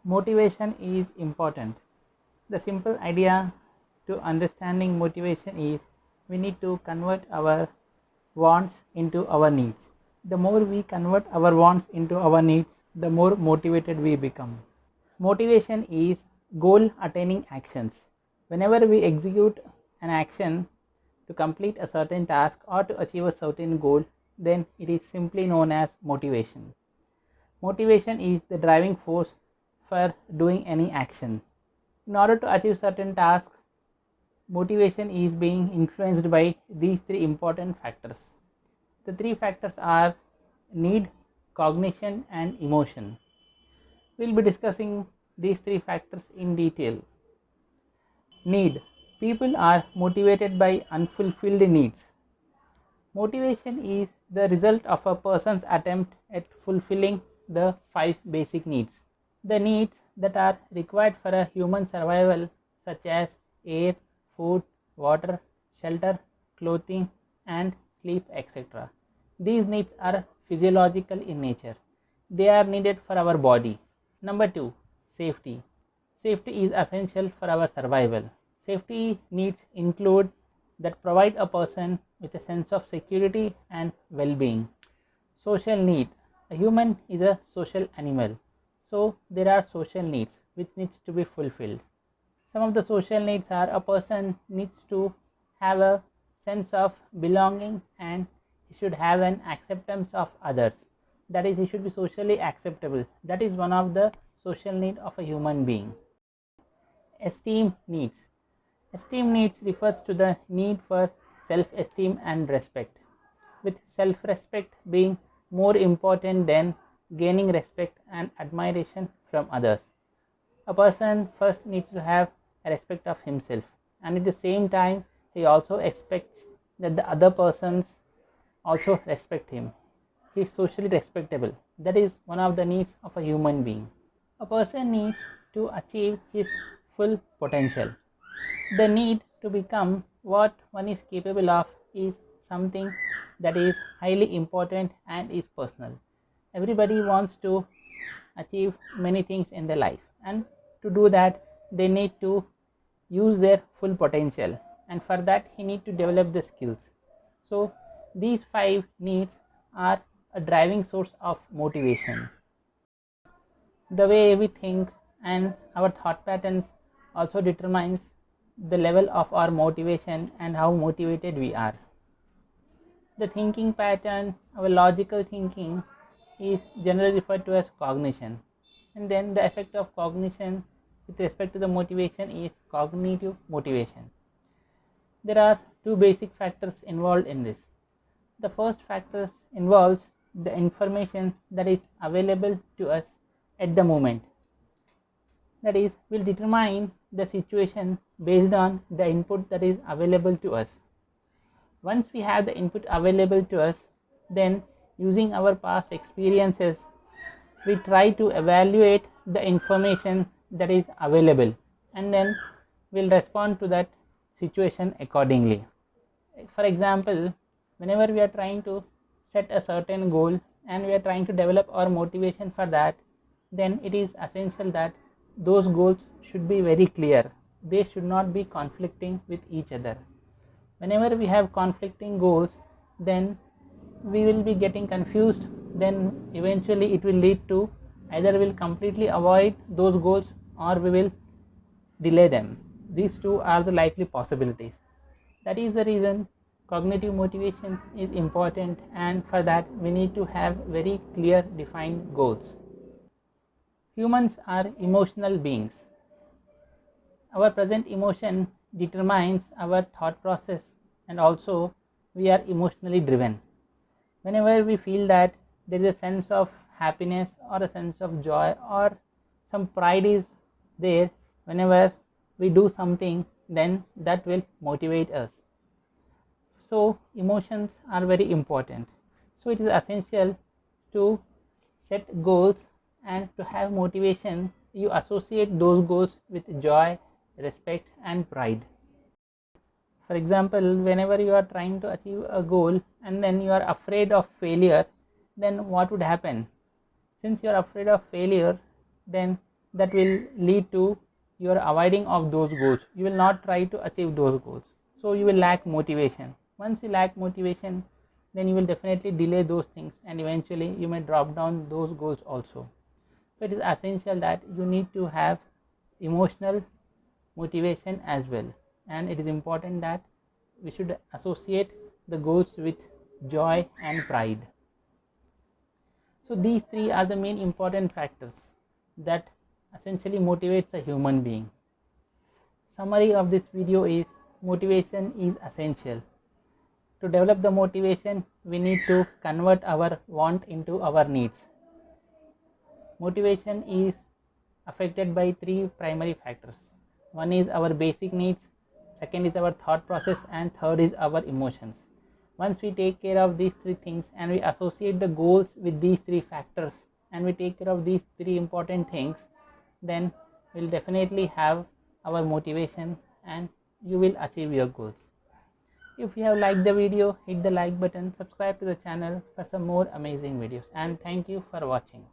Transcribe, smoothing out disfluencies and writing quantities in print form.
Motivation is important. The simple idea to understanding motivation is we need to convert our wants into our needs. The more we convert our wants into our needs, the more motivated we become. Motivation is goal attaining actions. Whenever we execute an action to complete a certain task or to achieve a certain goal, then it is simply known as motivation. Motivation is the driving force for doing any action. In order to achieve certain tasks, motivation is being influenced by these three important factors. The three factors are need, cognition, and emotion. We'll be discussing these three factors in detail. Need. People are motivated by unfulfilled needs. Motivation is the result of a person's attempt at fulfilling the 5 basic needs. The needs that are required for a human survival, such as air, food, water, shelter, clothing, and sleep, etc. These needs are physiological in nature. They are needed for our body. Number 2, safety. Safety is essential for our survival. Safety needs include that provide a person with a sense of security and well-being. Social need. A human is a social animal, so there are social needs which needs to be fulfilled. Some of the social needs are a person needs to have a sense of belonging and he should have an acceptance of others. That is, he should be socially acceptable. That is one of the social need of a human being. Esteem needs. Esteem needs refers to the need for self-esteem and respect, with self-respect being more important than gaining respect and admiration from others. A person first needs to have a respect of himself, and at the same time he also expects that the other persons also respect him. He is socially respectable. That is one of the needs of a human being. A person needs to achieve his full potential. The need to become what one is capable of is something that is highly important and is personal. Everybody wants to achieve many things in their life, and to do that they need to use their full potential, and for that he need to develop the skills. So these 5 needs are a driving source of motivation. The way we think and our thought patterns also determines the level of our motivation and how motivated we are. The thinking pattern, our logical thinking, is generally referred to as cognition, and then the effect of cognition with respect to the motivation is cognitive motivation. There are 2 basic factors involved in this. The first factor involves the information that is available to us at the moment. That is, will determine the situation based on the input that is available to us. Once we have the input available to us, then using our past experiences, we try to evaluate the information that is available, and then we'll respond to that situation accordingly. For example, whenever we are trying to set a certain goal and we are trying to develop our motivation for that, then it is essential that those goals should be very clear. They should not be conflicting with each other. Whenever we have conflicting goals, then we will be getting confused. Then eventually it will lead to either we will completely avoid those goals or we will delay them. These two are the likely possibilities. That is the reason cognitive motivation is important, and for that we need to have very clear defined goals. Humans are emotional beings. Our present emotion determines our thought process, and also we are emotionally driven. Whenever we feel that there is a sense of happiness or a sense of joy or some pride is there whenever we do something, then that will motivate us. So emotions are very important. So it is essential to set goals, and to have motivation you associate those goals with joy, respect, and pride. For example, whenever you are trying to achieve a goal and then you are afraid of failure, then what would happen? Since you are afraid of failure, then that will lead to your avoiding of those goals. You will not try to achieve those goals, so you will lack motivation. Once you lack motivation, then you will definitely delay those things, and eventually you may drop down those goals also. So it is essential that you need to have emotional motivation as well, and it is important that we should associate the goals with joy and pride. So these three are the main important factors that essentially motivates a human being. Summary of this video is motivation is essential. To develop the motivation, we need to convert our want into our needs. Motivation is affected by three primary factors. One is our basic needs, second is our thought process, and third is our emotions. Once we take care of these three things and we associate the goals with these three factors and we take care of these three important things, then we'll definitely have our motivation and you will achieve your goals. If you have liked the video, hit the like button, subscribe to the channel for some more amazing videos, and thank you for watching.